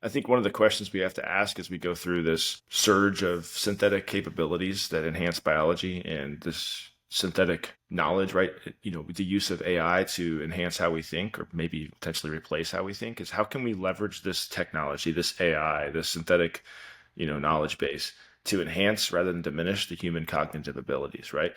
I think one of the questions we have to ask as we go through this surge of synthetic capabilities that enhance biology and this synthetic knowledge, right? With the use of AI to enhance how we think or maybe potentially replace how we think is how can we leverage this technology, this AI, this synthetic, knowledge base to enhance rather than diminish the human cognitive abilities, right?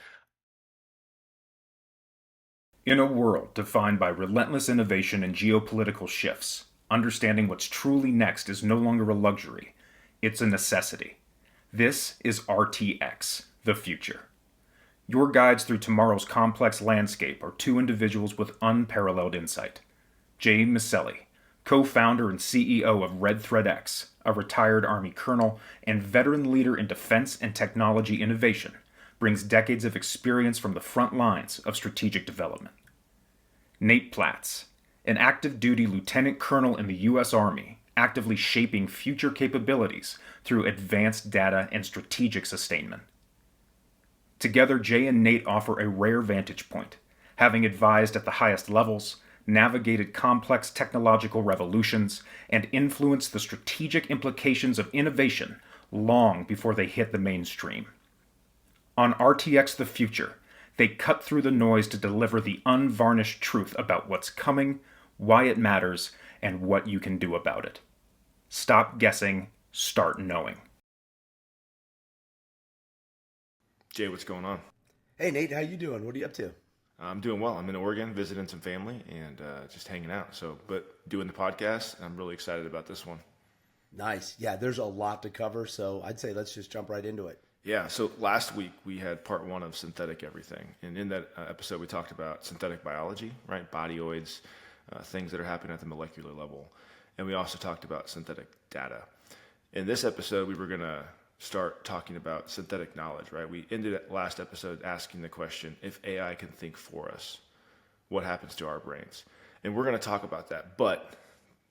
In a world defined by relentless innovation and geopolitical shifts, understanding what's truly next is no longer a luxury, it's a necessity. This is RTX, the future. Your guides through tomorrow's complex landscape are two individuals with unparalleled insight. Jay Maselli, co founder and CEO of Red Thread X, a retired Army colonel and veteran leader in defense and technology innovation, brings decades of experience from the front lines of strategic development. Nate Platts, an active duty lieutenant colonel in the U.S. Army, actively shaping future capabilities through advanced data and strategic sustainment. Together, Jay and Nate offer a rare vantage point, having advised at the highest levels, navigated complex technological revolutions, and influenced the strategic implications of innovation long before they hit the mainstream. On RTX The Future, they cut through the noise to deliver the unvarnished truth about what's coming, why it matters, and what you can do about it. Stop guessing, start knowing. Jay, what's going on? Hey Nate, how you doing? What are you up to? I'm doing well. I'm in Oregon visiting some family and just hanging out. But doing the podcast, and I'm really excited about this one. Nice. Yeah, there's a lot to cover, so I'd say let's just jump right into it. Yeah, so last week we had part one of synthetic everything. And in that episode, we talked about synthetic biology, right? Bodyoids, things that are happening at the molecular level. And we also talked about synthetic data. In this episode, we were going to start talking about synthetic knowledge, right? We ended last episode asking the question, if AI can think for us, what happens to our brains? And we're going to talk about that. But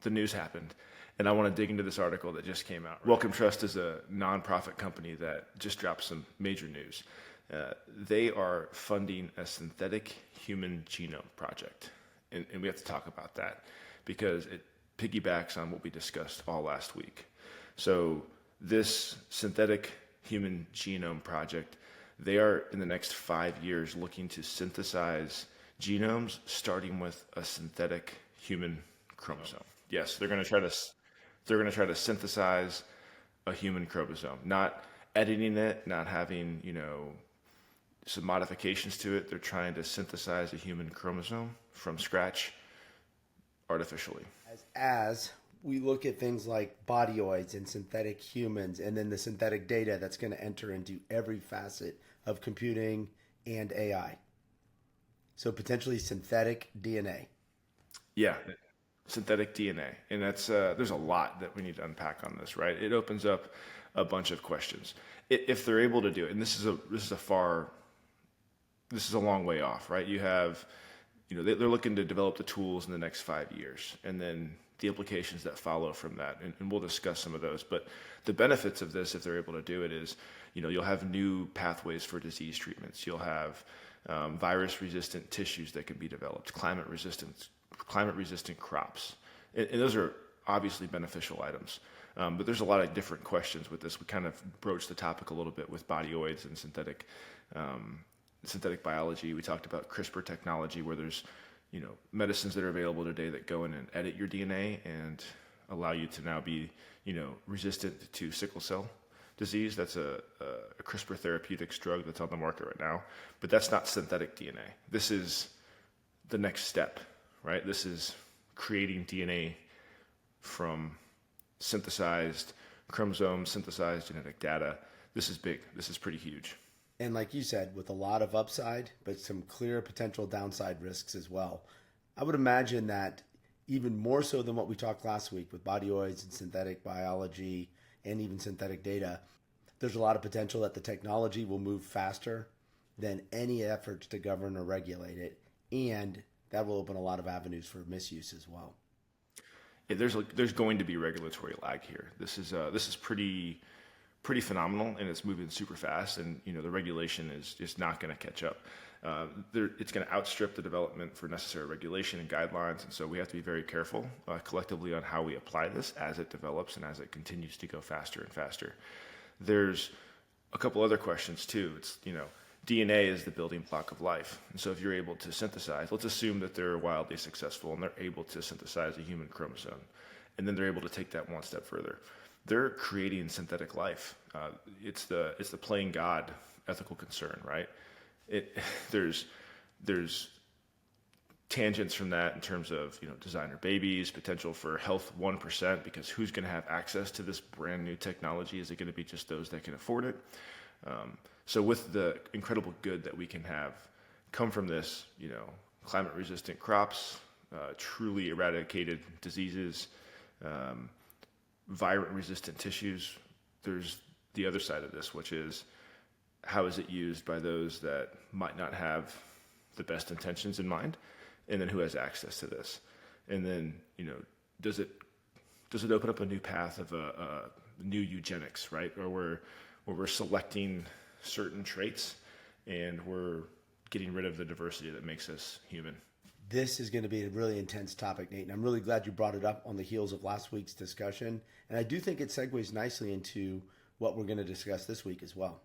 the news happened. And I want to dig into this article that just came out. Wellcome Trust is a nonprofit company that just dropped some major news. They are funding a synthetic human genome project. And we have to talk about that because it piggybacks on what we discussed all last week. So this synthetic human genome project, they are in the next 5 years looking to synthesize genomes starting with a synthetic human chromosome. Yes, they're going to try to synthesize a human chromosome, not editing it, not having, some modifications to it. They're trying to synthesize a human chromosome from scratch artificially. As we look at things like bodyoids and synthetic humans, and then the synthetic data that's going to enter into every facet of computing and AI. So potentially synthetic DNA. Yeah, synthetic DNA, and that's there's a lot that we need to unpack on this, right? It opens up a bunch of questions if they're able to do it, and this is a long way off, right? You have, they're looking to develop the tools in the next 5 years, and then the implications that follow from that, and we'll discuss some of those. But the benefits of this, if they're able to do it, is, you'll have new pathways for disease treatments. You'll have virus-resistant tissues that can be developed, climate-resistant crops, and those are obviously beneficial items. But there's a lot of different questions with this. We kind of broached the topic a little bit with bodyoids and synthetic biology. We talked about CRISPR technology, where there's medicines that are available today that go in and edit your DNA and allow you to now be resistant to sickle cell disease. That's a CRISPR therapeutics drug that's on the market right now, but that's not synthetic DNA. This is the next step, right? This is creating DNA from synthesized chromosomes, synthesized genetic data. This is big. This is pretty huge. And like you said, with a lot of upside, but some clear potential downside risks as well. I would imagine that even more so than what we talked last week with bodyoids and synthetic biology and even synthetic data, there's a lot of potential that the technology will move faster than any efforts to govern or regulate it. And that will open a lot of avenues for misuse as well. Yeah, there's going to be regulatory lag here. This is pretty phenomenal, and it's moving super fast, and the regulation is just not going to catch up. It's going to outstrip the development for necessary regulation and guidelines, and so we have to be very careful collectively on how we apply this as it develops and as it continues to go faster and faster. There's a couple other questions too. It's, DNA is the building block of life, and so if you're able to synthesize, let's assume that they're wildly successful and they're able to synthesize a human chromosome, and then they're able to take that one step further. They're creating synthetic life. It's the playing God ethical concern, right? There's tangents from that in terms of designer babies, potential for health 1%, because who's going to have access to this brand new technology? Is it going to be just those that can afford it? So with the incredible good that we can have come from this, climate resistant crops, truly eradicated diseases, virus resistant tissues, there's the other side of this, which is how is it used by those that might not have the best intentions in mind, and then who has access to this, and then does it open up a new path of a new eugenics, right? Or where we're selecting certain traits and we're getting rid of the diversity that makes us human. This is going to be a really intense topic, Nate, and I'm really glad you brought it up on the heels of last week's discussion. And I do think it segues nicely into what we're going to discuss this week as well.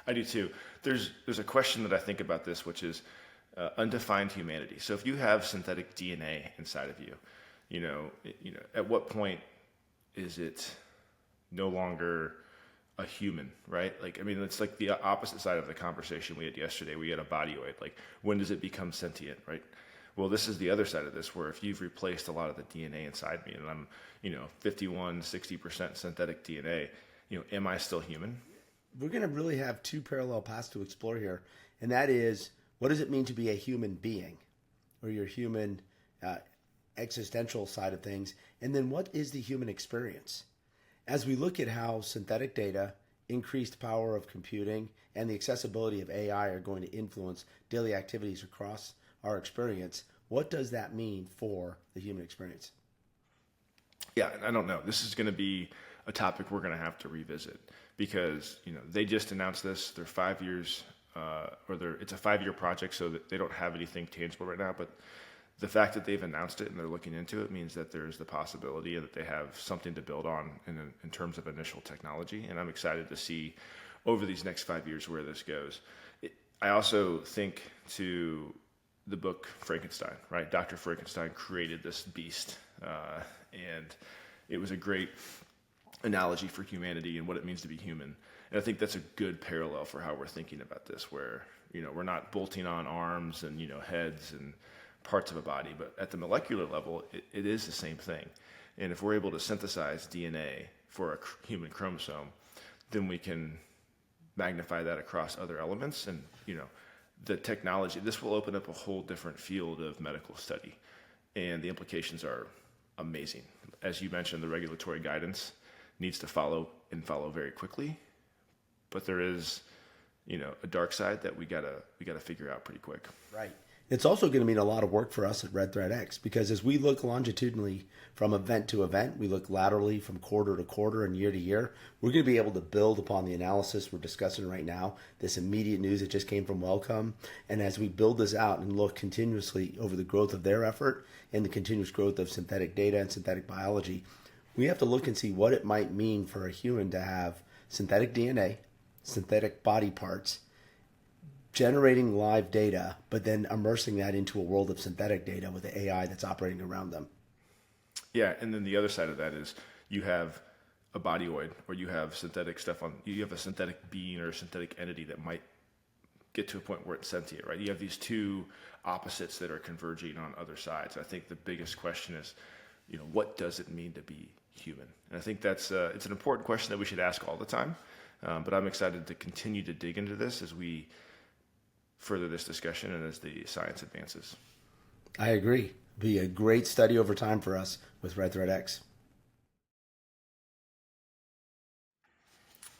I do too. There's a question that I think about this, which is undefined humanity. So if you have synthetic DNA inside of you, at what point is it no longer a human, right? It's like the opposite side of the conversation we had yesterday. We had a bodyoid. Like, when does it become sentient, right? Well, this is the other side of this, where if you've replaced a lot of the DNA inside me and I'm, 51, 60% synthetic DNA, am I still human? We're going to really have two parallel paths to explore here. And that is, what does it mean to be a human being, or your human existential side of things? And then what is the human experience? As we look at how synthetic data, increased power of computing, and the accessibility of AI are going to influence daily activities across our experience, what does that mean for the human experience? Yeah, I don't know. This is going to be a topic we're going to have to revisit, because they just announced this. They're 5 years, it's a 5-year project, so that they don't have anything tangible right now. But the fact that they've announced it and they're looking into it means that there's the possibility that they have something to build on in terms of initial technology. And I'm excited to see over these next 5 years where this goes. I also think to the book Frankenstein, right? Dr. Frankenstein created this beast, and it was a great analogy for humanity and what it means to be human. And I think that's a good parallel for how we're thinking about this, where we're not bolting on arms and heads and parts of a body, but at the molecular level, it is the same thing. And if we're able to synthesize DNA for a human chromosome, then we can magnify that across other elements. And the technology, this will open up a whole different field of medical study, and the implications are amazing. As you mentioned, the regulatory guidance needs to follow very quickly, but there is a dark side that we gotta figure out pretty quick. Right. It's also going to mean a lot of work for us at Red Thread X, because as we look longitudinally from event to event, we look laterally from quarter to quarter and year to year, we're going to be able to build upon the analysis we're discussing right now, this immediate news that just came from Wellcome. And as we build this out and look continuously over the growth of their effort and the continuous growth of synthetic data and synthetic biology, we have to look and see what it might mean for a human to have synthetic DNA, synthetic body parts, generating live data, but then immersing that into a world of synthetic data with the AI that's operating around them. Yeah, and then the other side of that is you have a bodyoid, or you have synthetic stuff you have a synthetic being or a synthetic entity that might get to a point where it's sentient, right? You have these two opposites that are converging on other sides. I think the biggest question is, what does it mean to be human? And I think that's it's an important question that we should ask all the time. But I'm excited to continue to dig into this as we further this discussion and as the science advances. I agree. Be a great study over time for us with Red Thread X.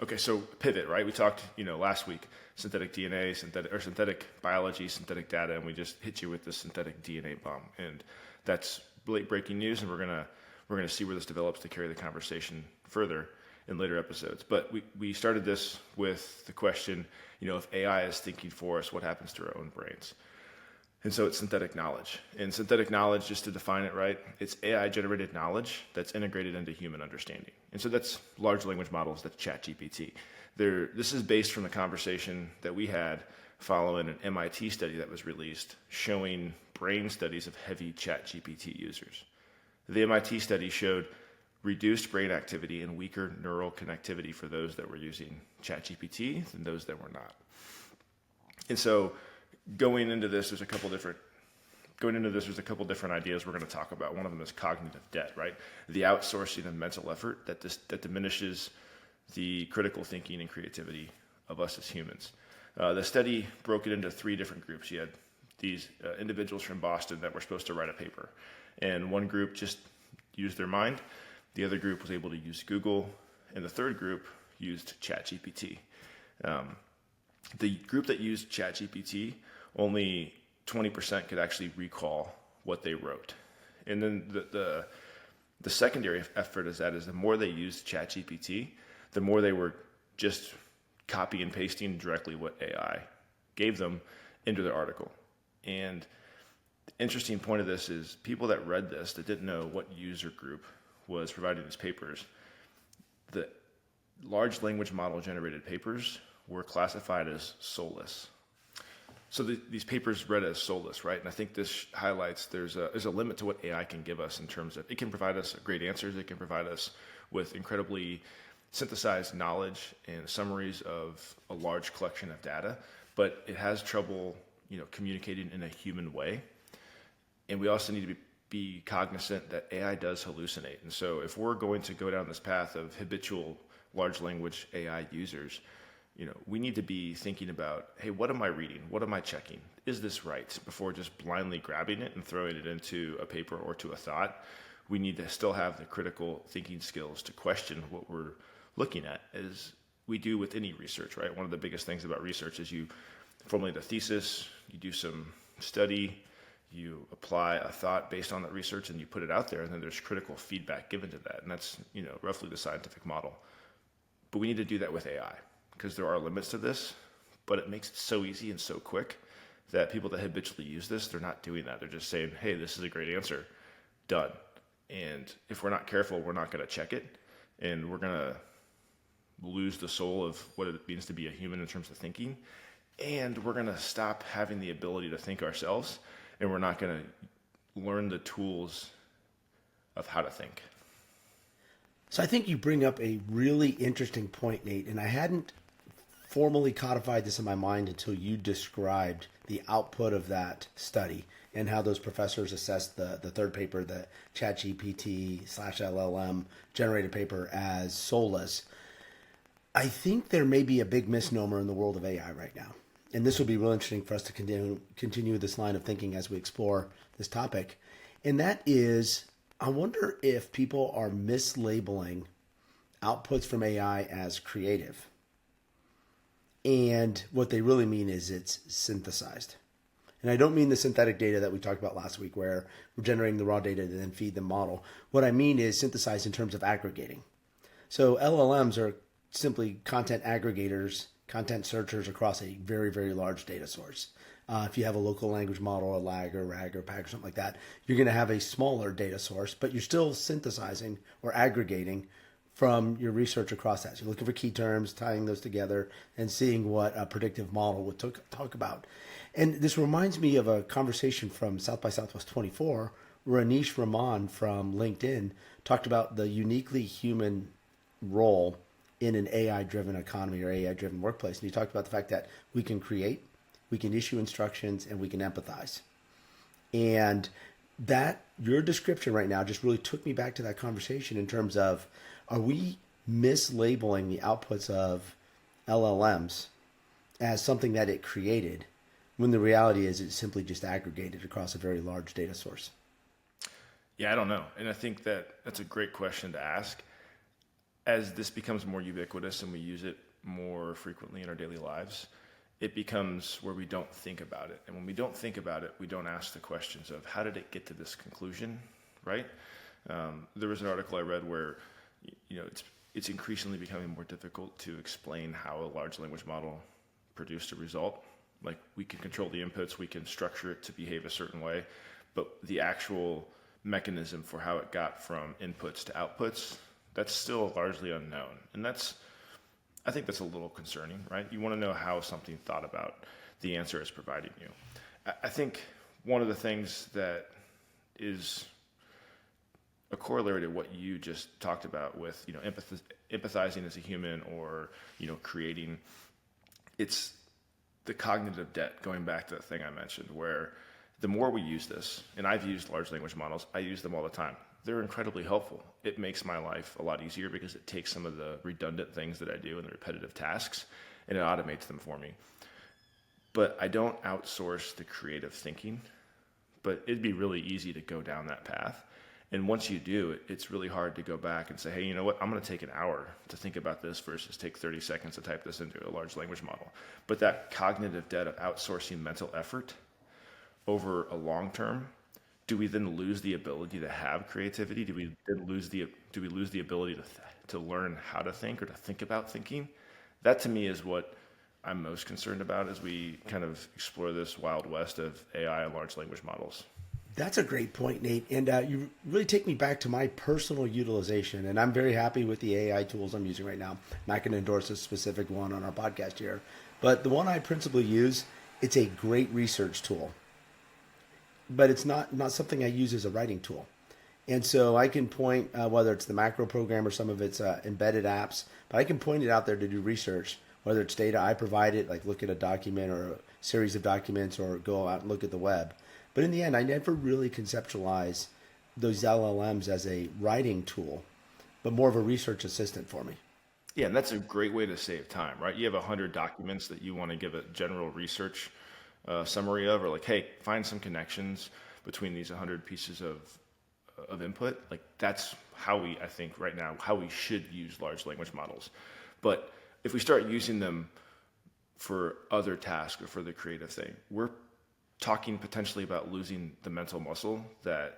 Okay, so pivot, right? We talked, last week, synthetic DNA, synthetic biology, synthetic data, and we just hit you with the synthetic DNA bomb. And that's late breaking news, and we're gonna see where this develops to carry the conversation further. in later episodes. But we started this with the question, if AI is thinking for us, what happens to our own brains? And so it's synthetic knowledge. And synthetic knowledge, just to define it right, it's AI-generated knowledge that's integrated into human understanding. And so that's large language models, that's ChatGPT. This is based from the conversation that we had following an MIT study that was released showing brain studies of heavy ChatGPT users. The MIT study showed reduced brain activity and weaker neural connectivity for those that were using ChatGPT than those that were not. And so going into this, there's a couple different ideas we're going to talk about. One of them is cognitive debt, right? The outsourcing of mental effort that diminishes the critical thinking and creativity of us as humans. The study broke it into 3 different groups. You had these individuals from Boston that were supposed to write a paper, and one group just used their mind. The other group was able to use Google, and the third group used ChatGPT. The group that used ChatGPT, only 20% could actually recall what they wrote. And then the secondary effort is the more they used ChatGPT, the more they were just copy and pasting directly what AI gave them into their article. And the interesting point of this is people that read this that didn't know what user group was providing these papers, the large language model generated papers were classified as soulless. So these papers read as soulless, right? And I think this highlights there's a limit to what AI can give us in terms of it can provide us great answers. It can provide us with incredibly synthesized knowledge and summaries of a large collection of data, but it has trouble, communicating in a human way. And we also need to be cognizant that AI does hallucinate. And so if we're going to go down this path of habitual large language AI users, we need to be thinking about, hey, what am I reading? What am I checking? Is this right? Before just blindly grabbing it and throwing it into a paper or to a thought, we need to still have the critical thinking skills to question what we're looking at, as we do with any research, right? One of the biggest things about research is you formulate a thesis, you do some study, you apply a thought based on that research, and you put it out there, and then there's critical feedback given to that. And that's, roughly the scientific model. But we need to do that with AI, because there are limits to this, but it makes it so easy and so quick that people that habitually use this, they're not doing that. They're just saying, hey, this is a great answer, done. And if we're not careful, we're not going to check it, and we're going to lose the soul of what it means to be a human in terms of thinking, and we're going to stop having the ability to think ourselves, and we're not going to learn the tools of how to think. So I think you bring up a really interesting point, Nate, and I hadn't formally codified this in my mind until you described the output of that study and how those professors assessed the third paper, the ChatGPT/LLM generated paper, as soulless. I think there may be a big misnomer in the world of AI right now. And this will be real interesting for us to continue this line of thinking as we explore this topic. And that is, I wonder if people are mislabeling outputs from AI as creative. And what they really mean is it's synthesized. And I don't mean the synthetic data that we talked about last week where we're generating the raw data to then feed the model. What I mean is synthesized in terms of aggregating. So LLMs are simply content aggregators, content searchers across a very, very large data source. If you have a local language model, a LAG or RAG or PAG or something like that, you're going to have a smaller data source, but you're still synthesizing or aggregating from your research across that. So you're looking for key terms, tying those together, and seeing what a predictive model would talk about. And this reminds me of a conversation from South by Southwest 24, where Anish Raman from LinkedIn talked about the uniquely human role in an AI-driven economy or AI-driven workplace. And he talked about the fact that we can create, we can issue instructions, and we can empathize. And that, your description right now just really took me back to that conversation in terms of, are we mislabeling the outputs of LLMs as something that it created, when the reality is it's simply just aggregated across a very large data source? Yeah, I don't know. And I think that's a great question to ask. As this becomes more ubiquitous and we use it more frequently in our daily lives, it becomes where we don't think about it. And when we don't think about it, we don't ask the questions of how did it get to this conclusion, right? There was an article I read where, it's increasingly becoming more difficult to explain how a large language model produced a result. Like, we can control the inputs, we can structure it to behave a certain way, but the actual mechanism for how it got from inputs to outputs, that's still largely unknown. And I think that's a little concerning, right? You want to know how something thought about the answer it's providing you. I think one of the things that is a corollary to what you just talked about with, empathizing as a human, or, creating, it's the cognitive debt, going back to the thing I mentioned, where the more we use this, and I've used large language models, I use them all the time. They're incredibly helpful. It makes my life a lot easier because it takes some of the redundant things that I do and the repetitive tasks, and it automates them for me. But I don't outsource the creative thinking, but it'd be really easy to go down that path. And once you do, it's really hard to go back and say, hey, you know what, I'm going to take an hour to think about this versus take 30 seconds to type this into a large language model. But that cognitive debt of outsourcing mental effort over a long term, do we then lose the ability to have creativity? Do we lose the ability to learn how to think, or to think about thinking? That, to me, is what I'm most concerned about as we kind of explore this wild west of AI and large language models. That's a great point, Nate. And you really take me back to my personal utilization. And I'm very happy with the AI tools I'm using right now. I'm not going to endorse a specific one on our podcast here. But the one I principally use, it's a great research tool. But it's not something I use as a writing tool. And so I can point, whether it's the macro program or some of its embedded apps, but I can point it out there to do research, whether it's data I provide it, like look at a document or a series of documents, or go out and look at the web. But in the end, I never really conceptualize those LLMs as a writing tool, but more of a research assistant for me. Yeah, and that's a great way to save time, right? You have 100 documents that you want to give a general research summary of, or like, hey, find some connections between these 100 pieces of input. Like, that's how I think right now, how we should use large language models. But if we start using them for other tasks or for the creative thing, we're talking potentially about losing the mental muscle that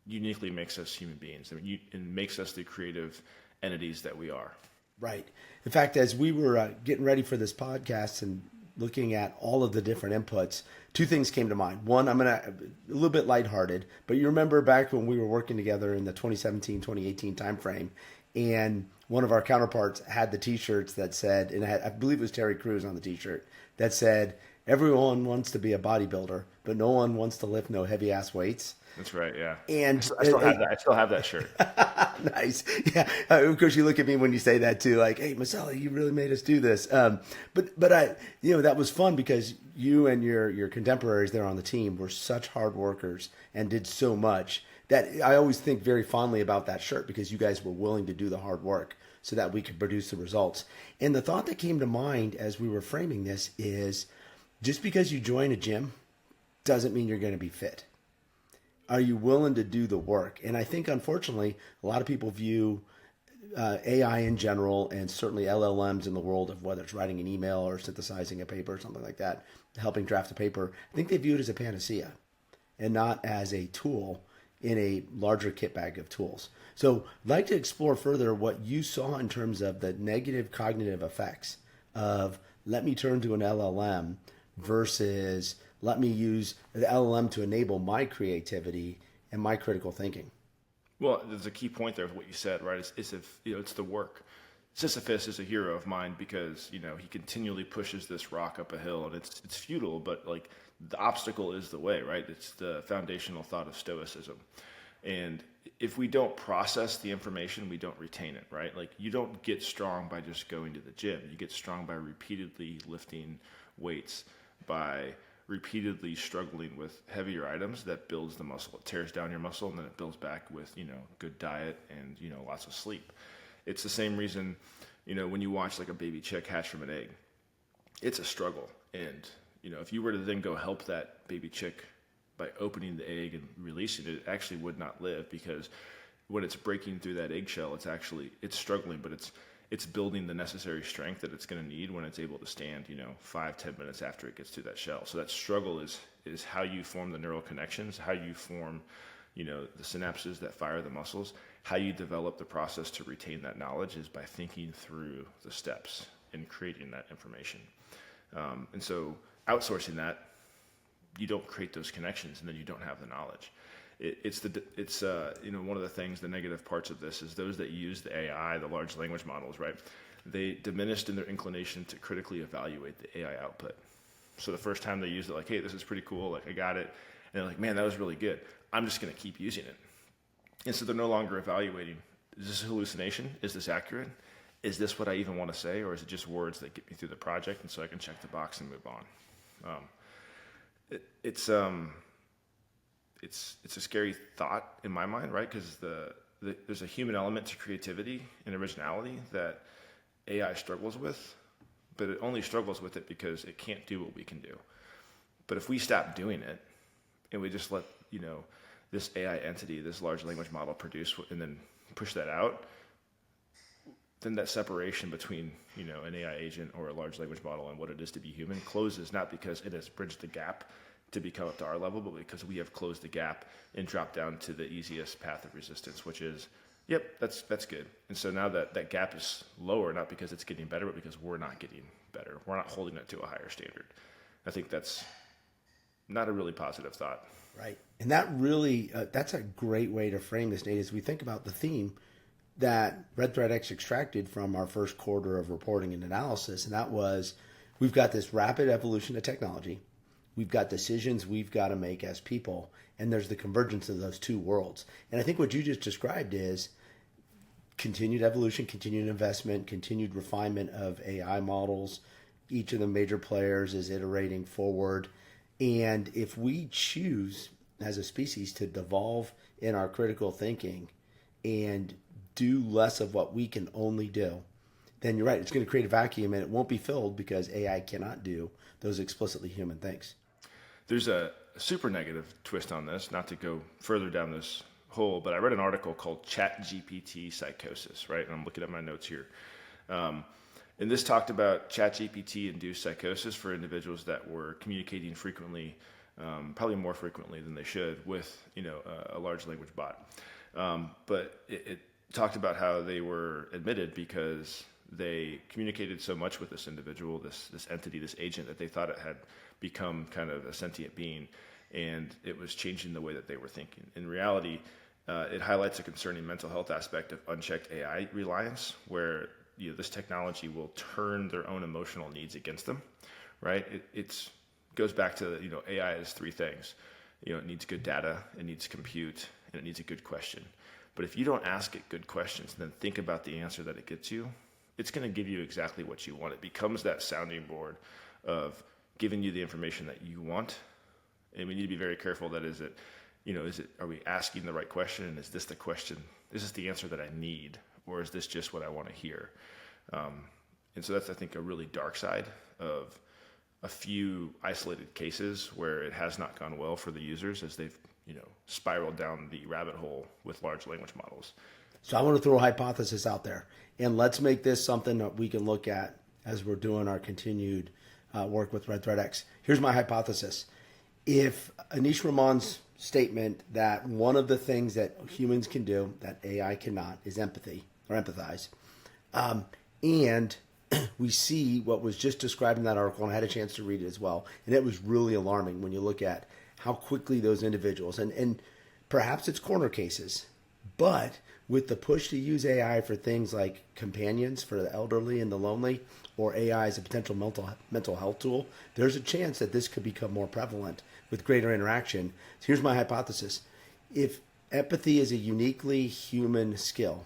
uniquely makes us human beings. And makes us the creative entities that we are. Right. In fact, as we were getting ready for this podcast and looking at all of the different inputs, two things came to mind. One, a little bit lighthearted, but you remember back when we were working together in the 2017, 2018 timeframe, and one of our counterparts had the t-shirts that said, and I believe it was Terry Crews on the t-shirt, that said, everyone wants to be a bodybuilder, but no one wants to lift no heavy ass weights. That's right, yeah. And I still have that shirt. Nice. Yeah. Of course, you look at me when you say that too, like, hey, Marcelo, you really made us do this. But I, that was fun because you and your contemporaries there on the team were such hard workers and did so much that I always think very fondly about that shirt, because you guys were willing to do the hard work so that we could produce the results. And the thought that came to mind as we were framing this is, just because you join a gym doesn't mean you're going to be fit. Are you willing to do the work? And I think, unfortunately, a lot of people view AI in general, and certainly LLMs in the world of whether it's writing an email or synthesizing a paper or something like that, helping draft a paper, I think they view it as a panacea and not as a tool in a larger kit bag of tools. So I'd like to explore further what you saw in terms of the negative cognitive effects of let me turn to an LLM versus let me use the LLM to enable my creativity and my critical thinking. Well, there's a key point there with what you said, right? It's the work. Sisyphus is a hero of mine because, he continually pushes this rock up a hill, and it's futile, but like the obstacle is the way, right? It's the foundational thought of Stoicism. And if we don't process the information, we don't retain it, right? Like, you don't get strong by just going to the gym. You get strong by repeatedly lifting weights, by repeatedly struggling with heavier items. That builds the muscle. It tears down your muscle, and then it builds back with, good diet and, lots of sleep. It's the same reason, when you watch like a baby chick hatch from an egg, it's a struggle. And, if you were to then go help that baby chick by opening the egg and releasing it, it actually would not live, because when it's breaking through that eggshell, it's struggling, but it's building the necessary strength that it's going to need when it's able to stand, 5-10 minutes after it gets through that shell. So that struggle is how you form the neural connections, how you form the synapses that fire the muscles. How you develop the process to retain that knowledge is by thinking through the steps and creating that information. And so outsourcing that, you don't create those connections, and then you don't have the knowledge. It's one of the things, the negative parts of this is those that use the AI, the large language models, right? They diminished in their inclination to critically evaluate the AI output. So the first time they used it, like, hey, this is pretty cool, like I got it. And they're like, man, that was really good. I'm just going to keep using it. And so they're no longer evaluating, is this a hallucination? Is this accurate? Is this what I even want to say? Or is it just words that get me through the project and so I can check the box and move on? It's a scary thought in my mind, right? Because there's a human element to creativity and originality that AI struggles with, but it only struggles with it because it can't do what we can do. But if we stop doing it and we just let, this AI entity, this large language model produce and then push that out, then that separation between, an AI agent or a large language model and what it is to be human closes, not because it has bridged the gap to become up to our level, but because we have closed the gap and dropped down to the easiest path of resistance, which is, yep, that's good. And so now that gap is lower, not because it's getting better, but because we're not getting better. We're not holding it to a higher standard. I think that's not a really positive thought. Right. And that really, that's a great way to frame this, Nate, as we think about the theme that Red Thread X extracted from our first quarter of reporting and analysis. And that was, we've got this rapid evolution of technology. We've got decisions we've got to make as people. And there's the convergence of those two worlds. And I think what you just described is continued evolution, continued investment, continued refinement of AI models. Each of the major players is iterating forward. And if we choose as a species to devolve in our critical thinking and do less of what we can only do, then you're right, it's going to create a vacuum and it won't be filled because AI cannot do those explicitly human things. There's a super negative twist on this, not to go further down this hole, but I read an article called ChatGPT Psychosis, right? And I'm looking at my notes here. And this talked about ChatGPT-induced psychosis for individuals that were communicating frequently, probably more frequently than they should, with a large language bot. But it talked about how they were admitted because they communicated so much with this individual, this entity, this agent, that they thought it had become kind of a sentient being, and it was changing the way that they were thinking. In reality, it highlights a concerning mental health aspect of unchecked AI reliance, where this technology will turn their own emotional needs against them, right? It goes back to, AI is three things. It needs good data, it needs compute, and it needs a good question. But if you don't ask it good questions and then think about the answer that it gets you, it's going to give you exactly what you want. It becomes that sounding board of giving you the information that you want. And we need to be very careful that are we asking the right question? And is this the question? Is this the answer that I need? Or is this just what I want to hear? And so that's, I think, a really dark side of a few isolated cases where it has not gone well for the users as they've, spiraled down the rabbit hole with large language models. So I want to throw a hypothesis out there, and let's make this something that we can look at as we're doing our continued work with Red Thread X. Here's my hypothesis. If Anish Raman's statement that one of the things that humans can do that AI cannot is empathy or empathize, and we see what was just described in that article, and I had a chance to read it as well, and it was really alarming when you look at how quickly those individuals, and perhaps it's corner cases, but with the push to use AI for things like companions for the elderly and the lonely, or AI as a potential mental health tool, there's a chance that this could become more prevalent with greater interaction. So here's my hypothesis. If empathy is a uniquely human skill,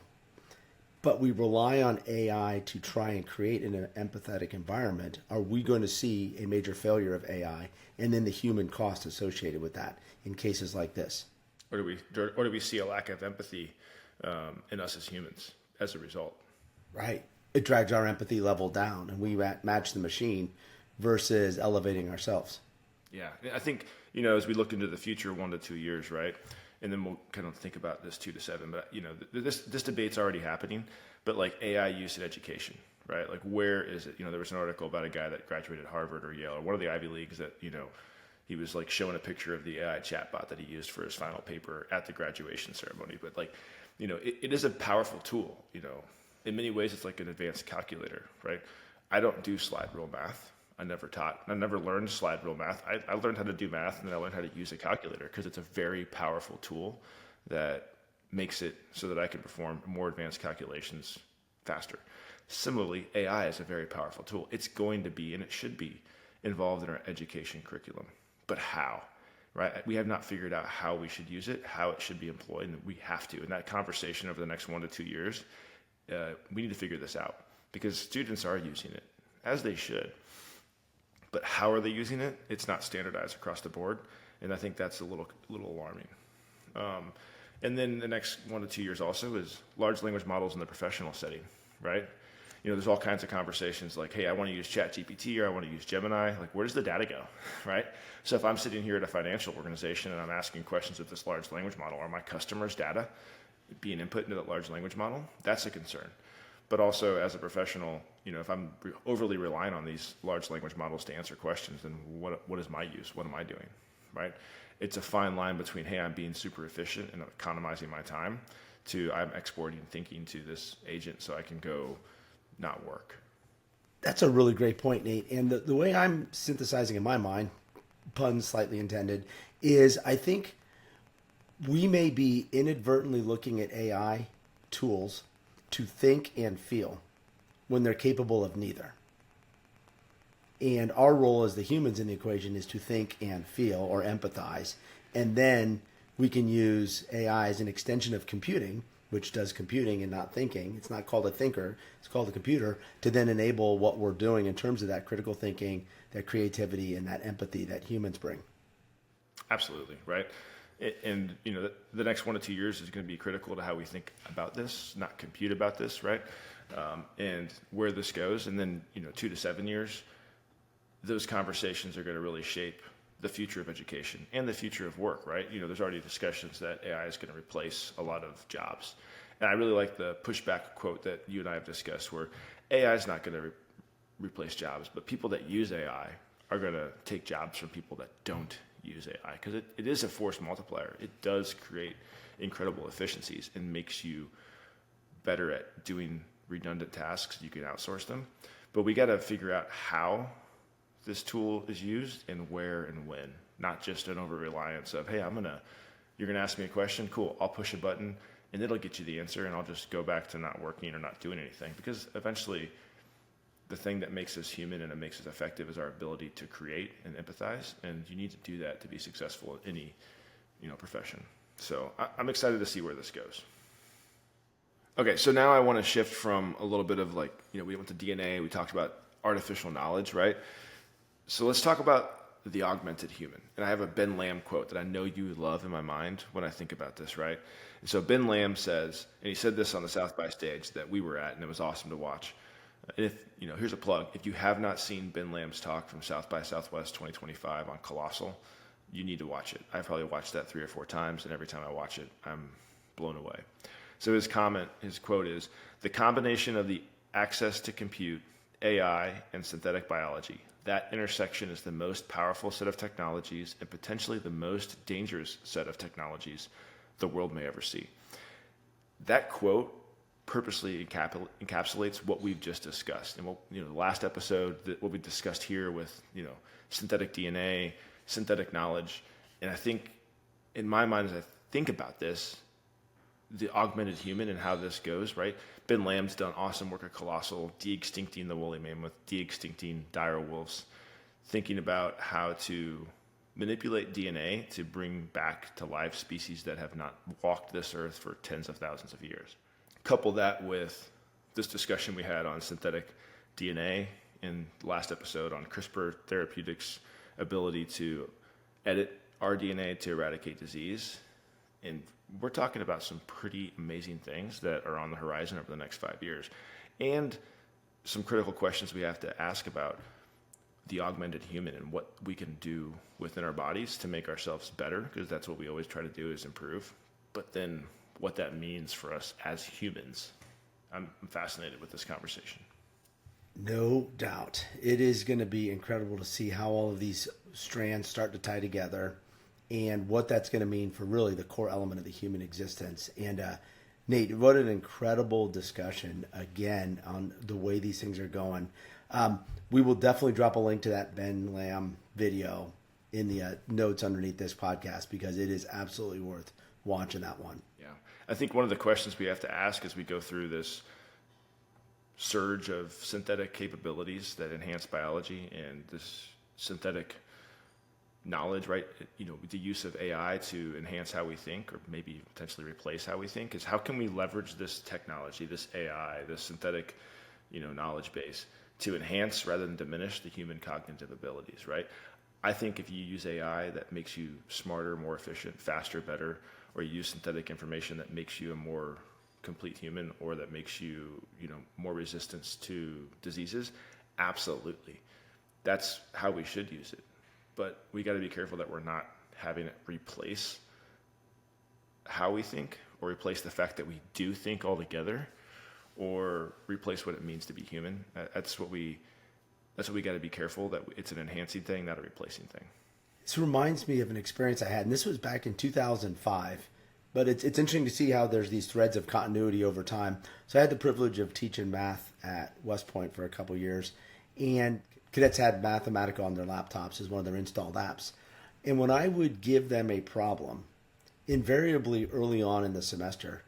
but we rely on AI to try and create an empathetic environment, are we going to see a major failure of AI and then the human cost associated with that in cases like this? Or do we see a lack of empathy in us as humans as a result? Right. It drags our empathy level down, and we match the machine versus elevating ourselves. Yeah, I think, as we look into the future, 1 to 2 years, right? And then we'll kind of think about this 2 to 7. But, this debate's already happening, but like AI use in education, right? Like, where is it? There was an article about a guy that graduated Harvard or Yale or one of the Ivy Leagues that, he was like showing a picture of the AI chatbot that he used for his final paper at the graduation ceremony. But like, it is a powerful tool. In many ways, it's like an advanced calculator, right? I don't do slide rule math. I never learned slide rule math. I learned how to do math, and then I learned how to use a calculator because it's a very powerful tool that makes it so that I can perform more advanced calculations faster. Similarly, AI is a very powerful tool. It's going to be, and it should be, involved in our education curriculum. But how? Right? We have not figured out how we should use it, how it should be employed, and we have to. In that conversation over the next 1 to 2 years, we need to figure this out because students are using it, as they should. But how are they using it? It's not standardized across the board, and I think that's a little alarming. And then the next 1 to 2 years also is large language models in the professional setting, right? There's all kinds of conversations like, hey, I want to use ChatGPT or I want to use Gemini. Like, where does the data go, right? So if I'm sitting here at a financial organization and I'm asking questions of this large language model, are my customers' data being input into that large language model? That's a concern. But also as a professional, if I'm overly relying on these large language models to answer questions, then what is my use? What am I doing, right? It's a fine line between, hey, I'm being super efficient and economizing my time, to I'm exporting thinking to this agent so I can go not work. That's a really great point, Nate. And the way I'm synthesizing in my mind, pun slightly intended, is I think we may be inadvertently looking at AI tools to think and feel when they're capable of neither. And our role as the humans in the equation is to think and feel or empathize. And then we can use AI as an extension of computing, which does computing and not thinking. It's not called a thinker, it's called a computer, to then enable what we're doing in terms of that critical thinking, that creativity, and that empathy that humans bring. Absolutely, right? And, the next 1 to 2 years is going to be critical to how we think about this, not compute about this, right? And where this goes. And then, 2 to 7 years, those conversations are going to really shape the future of education and the future of work, right? There's already discussions that AI is going to replace a lot of jobs. And I really like the pushback quote that you and I have discussed where AI is not going to replace jobs, but people that use AI are going to take jobs from people that don't use AI because it is a force multiplier. It does create incredible efficiencies and makes you better at doing redundant tasks. You can outsource them, but we got to figure out how this tool is used and where and when, not just an over-reliance of, hey, you're gonna ask me a question, cool, I'll push a button and it'll get you the answer and I'll just go back to not working or not doing anything. Because eventually the thing that makes us human and it makes us effective is our ability to create and empathize, and you need to do that to be successful in any profession. So I'm excited to see where this goes. Okay, so now I want to shift from a little bit of we went to DNA, we talked about artificial knowledge, right? So let's talk about the augmented human. And I have a Ben Lamb quote that I know you love in my mind when I think about this, right? And so Ben Lamb says, and he said this on the South by stage that we were at, and it was awesome to watch. And if, here's a plug. If you have not seen Ben Lamb's talk from South by Southwest 2025 on Colossal, you need to watch it. I've probably watched that 3 or 4 times, and every time I watch it, I'm blown away. So his quote is, the combination of the access to compute, AI, and synthetic biology, that intersection is the most powerful set of technologies and potentially the most dangerous set of technologies the world may ever see. That quote purposely encapsulates what we've just discussed. And the last episode, what we discussed here with, synthetic DNA, synthetic knowledge. And I think in my mind, as I think about this, the augmented human and how this goes, right? Ben Lamb's done awesome work at Colossal, de-extincting the woolly mammoth, de-extincting dire wolves, thinking about how to manipulate DNA to bring back to life species that have not walked this earth for tens of thousands of years. Couple that with this discussion we had on synthetic DNA in the last episode on CRISPR Therapeutics' ability to edit our DNA to eradicate disease. And we're talking about some pretty amazing things that are on the horizon over the next 5 years. And some critical questions we have to ask about the augmented human and what we can do within our bodies to make ourselves better, because that's what we always try to do is improve. But then what that means for us as humans. I'm fascinated with this conversation. No doubt. It is going to be incredible to see how all of these strands start to tie together and what that's going to mean for really the core element of the human existence. And Nate, what an incredible discussion again on the way these things are going. We will definitely drop a link to that Ben Lamb video in the notes underneath this podcast because it is absolutely worth watching that one. Yeah. I think one of the questions we have to ask as we go through this surge of synthetic capabilities that enhance biology and this synthetic knowledge, right? The use of AI to enhance how we think or maybe potentially replace how we think is how can we leverage this technology, this AI, this synthetic, knowledge base to enhance rather than diminish the human cognitive abilities, right? I think if you use AI that makes you smarter, more efficient, faster, better, or you use synthetic information that makes you a more complete human or that makes you, more resistance to diseases, absolutely. That's how we should use it. But we got to be careful that we're not having it replace how we think or replace the fact that we do think altogether or replace what it means to be human. That's what we got to be careful that it's an enhancing thing, not a replacing thing. This reminds me of an experience I had, and this was back in 2005. But it's interesting to see how there's these threads of continuity over time. So I had the privilege of teaching math at West Point for a couple of years, and cadets had Mathematica on their laptops as one of their installed apps. And when I would give them a problem, invariably early on in the semester,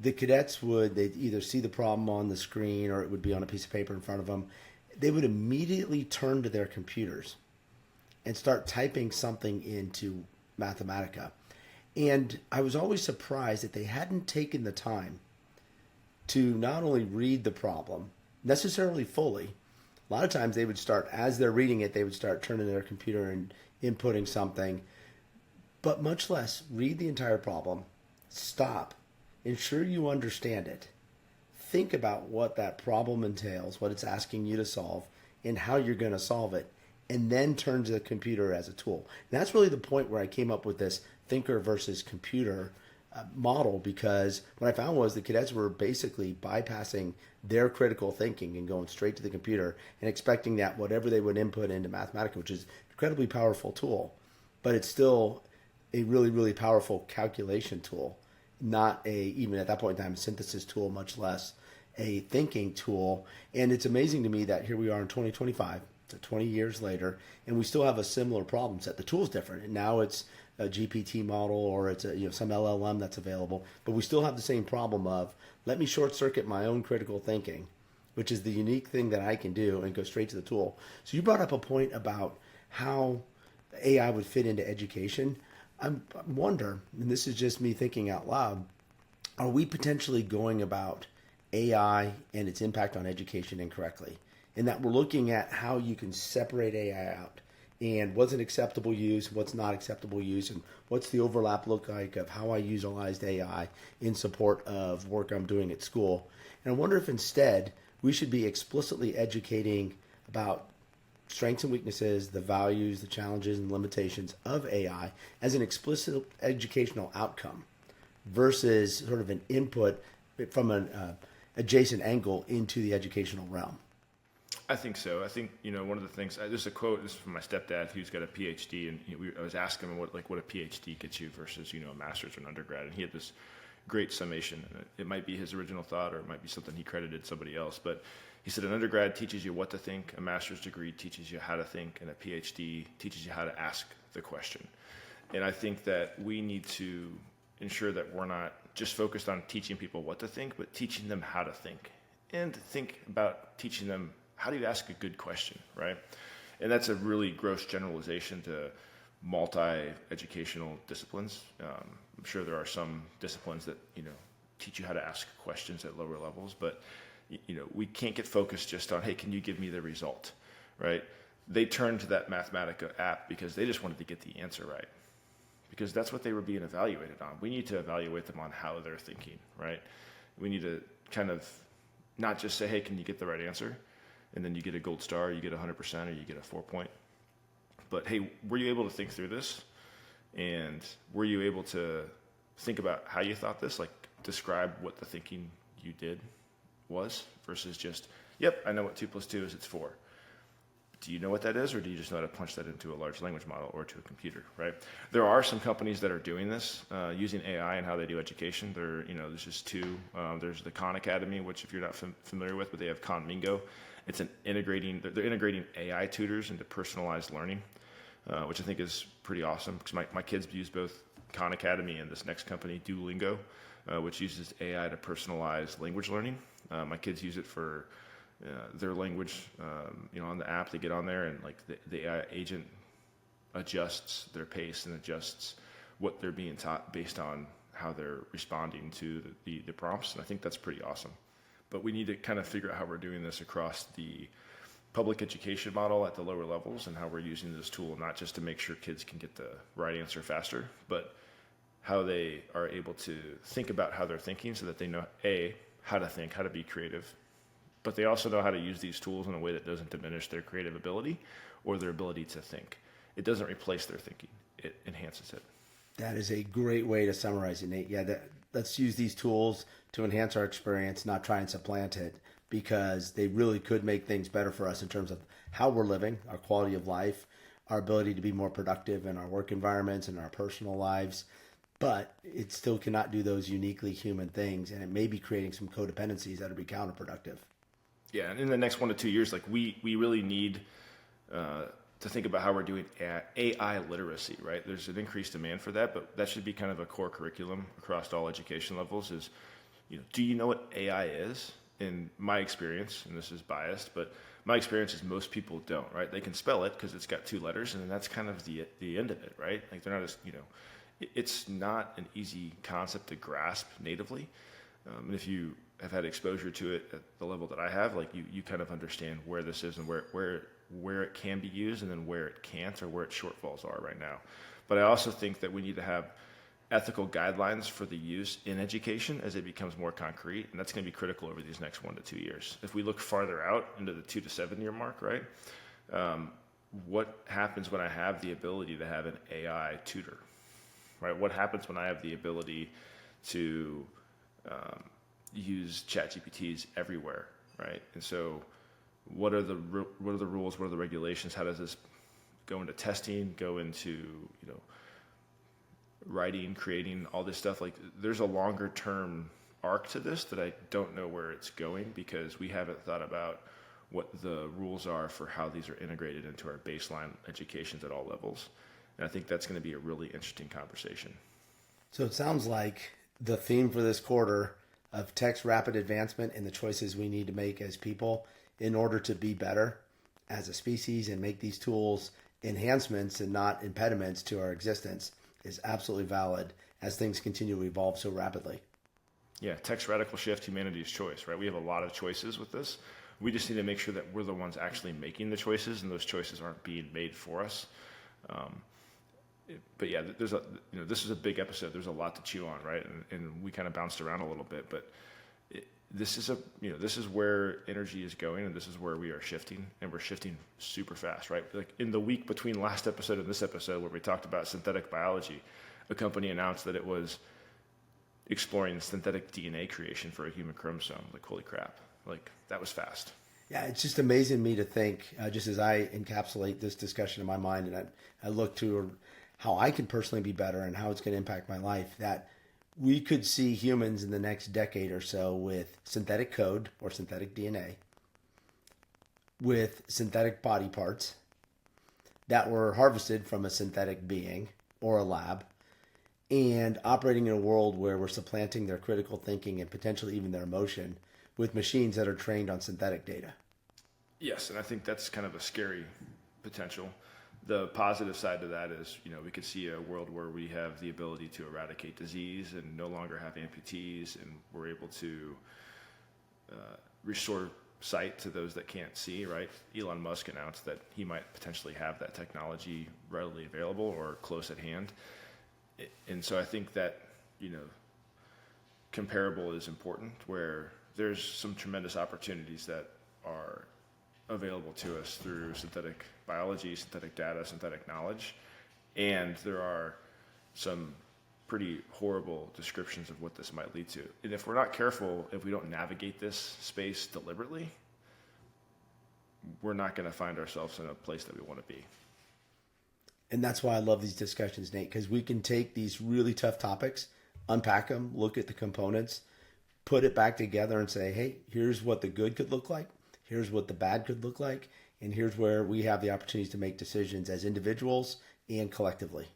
the cadets they'd either see the problem on the screen or it would be on a piece of paper in front of them. They would immediately turn to their computers and start typing something into Mathematica. And I was always surprised that they hadn't taken the time to not only read the problem necessarily fully. A lot of times they would start, as they're reading it, they would start turning to their computer and inputting something, but much less read the entire problem, stop, ensure you understand it, think about what that problem entails, what it's asking you to solve, and how you're going to solve it, and then turn to the computer as a tool. And that's really the point where I came up with this thinker versus computer model, because what I found was the cadets were basically bypassing their critical thinking and going straight to the computer and expecting that whatever they would input into Mathematica, which is an incredibly powerful tool, but it's still a really, really powerful calculation tool, not even at that point in time, a synthesis tool, much less a thinking tool. And it's amazing to me that here we are in 2025, so 20 years later, and we still have a similar problem set. The tool's different, and now it's a GPT model or it's some LLM that's available, but we still have the same problem of let me short circuit my own critical thinking, which is the unique thing that I can do, and go straight to the tool. So you brought up a point about how AI would fit into education. I wonder, and this is just me thinking out loud, are we potentially going about AI and its impact on education incorrectly? In that we're looking at how you can separate AI out and what's an acceptable use, what's not acceptable use, and what's the overlap look like of how I utilized AI in support of work I'm doing at school. And I wonder if instead we should be explicitly educating about strengths and weaknesses, the values, the challenges and limitations of AI as an explicit educational outcome versus sort of an input from an adjacent angle into the educational realm. I think so. I think, one of the things, there's a quote, this is from my stepdad who's got a PhD, and I was asking him what a PhD gets you versus, a master's or an undergrad. And he had this great summation. It might be his original thought or it might be something he credited somebody else. But he said an undergrad teaches you what to think, a master's degree teaches you how to think, and a PhD teaches you how to ask the question. And I think that we need to ensure that we're not just focused on teaching people what to think, but teaching them how to think. And think about teaching them how do you ask a good question, right? And that's a really gross generalization to multi-educational disciplines. I'm sure there are some disciplines that, teach you how to ask questions at lower levels, but, we can't get focused just on, hey, can you give me the result, right? They turned to that Mathematica app because they just wanted to get the answer right, because that's what they were being evaluated on. We need to evaluate them on how they're thinking, right? We need to kind of not just say, hey, can you get the right answer? And then you get a gold star, you get 100%, or you get a 4-point. But hey, were you able to think through this? And were you able to think about how you thought this? Like describe what the thinking you did was versus just, yep, I know what 2 + 2 is, it's 4. do you know what that is, or do you just know how to punch that into a large language model or to a computer, right? There are some companies that are doing this using AI and how they do education. There's just two. There's the Khan Academy, which if you're not familiar with, but they have Khan Mingo. They're integrating AI tutors into personalized learning, which I think is pretty awesome because my kids use both Khan Academy and this next company, Duolingo, which uses AI to personalize language learning. My kids use it for their language, on the app. They get on there and like the AI agent adjusts their pace and adjusts what they're being taught based on how they're responding to the prompts. And I think that's pretty awesome. But we need to kind of figure out how we're doing this across the public education model at the lower levels and how we're using this tool, not just to make sure kids can get the right answer faster, but how they are able to think about how they're thinking so that they know, A, how to think, how to be creative, but they also know how to use these tools in a way that doesn't diminish their creative ability or their ability to think. It doesn't replace their thinking. It enhances it. That is a great way to summarize it, Nate. Yeah, let's use these tools to enhance our experience, not try and supplant it, because they really could make things better for us in terms of how we're living, our quality of life, our ability to be more productive in our work environments and our personal lives. But it still cannot do those uniquely human things, and it may be creating some codependencies that would be counterproductive. Yeah, and in the next 1 to 2 years, like we really need to think about how we're doing AI literacy, right? There's an increased demand for that, but that should be kind of a core curriculum across all education levels is, do you know what AI is? In my experience, and this is biased, but my experience is most people don't, right? They can spell it because it's got 2 letters, and that's kind of the end of it, right? Like they're not as, it's not an easy concept to grasp natively. And if you have had exposure to it at the level that I have, like you kind of understand where this is and where it can be used and then where it can't or where its shortfalls are right now. But I also think that we need to have ethical guidelines for the use in education as it becomes more concrete, and that's going to be critical over these next 1 to 2 years. If we look farther out into the 2 to 7 year mark, right? What happens when I have the ability to have an AI tutor, right? What happens when I have the ability to use ChatGPTs everywhere, right? And so, what are the rules? What are the regulations? How does this go into testing? Go into writing, creating, all this stuff? Like, there's a longer term arc to this that I don't know where it's going because we haven't thought about what the rules are for how these are integrated into our baseline educations at all levels. And I think that's going to be a really interesting conversation. So it sounds like the theme for this quarter of tech's rapid advancement and the choices we need to make as people in order to be better as a species and make these tools enhancements and not impediments to our existence is absolutely valid as things continue to evolve so rapidly. Yeah, tech's radical shift, humanity's choice, right? We have a lot of choices with this. We just need to make sure that we're the ones actually making the choices and those choices aren't being made for us. But yeah, this is a big episode. There's a lot to chew on, right? And we kind of bounced around a little bit, but this is where energy is going, and this is where we are shifting, and we're shifting super fast, right? Like in the week between last episode and this episode, where we talked about synthetic biology, a company announced that it was exploring synthetic DNA creation for a human chromosome. Like, holy crap! Like that was fast. Yeah, it's just amazing to me to think, just as I encapsulate this discussion in my mind, and I look to how I can personally be better and how it's going to impact my life, that we could see humans in the next decade or so with synthetic code or synthetic DNA, with synthetic body parts that were harvested from a synthetic being or a lab, and operating in a world where we're supplanting their critical thinking and potentially even their emotion with machines that are trained on synthetic data. Yes, and I think that's kind of a scary potential. The positive side to that is, we could see a world where we have the ability to eradicate disease and no longer have amputees, and we're able to restore sight to those that can't see, right? Elon Musk announced that he might potentially have that technology readily available or close at hand. And so I think that, comparable is important, where there's some tremendous opportunities that are available to us through synthetic biology, synthetic data, synthetic knowledge. And there are some pretty horrible descriptions of what this might lead to. And if we're not careful, if we don't navigate this space deliberately, we're not going to find ourselves in a place that we want to be. And that's why I love these discussions, Nate, because we can take these really tough topics, unpack them, look at the components, put it back together and say, hey, here's what the good could look like. Here's what the bad could look like. And here's where we have the opportunities to make decisions as individuals and collectively.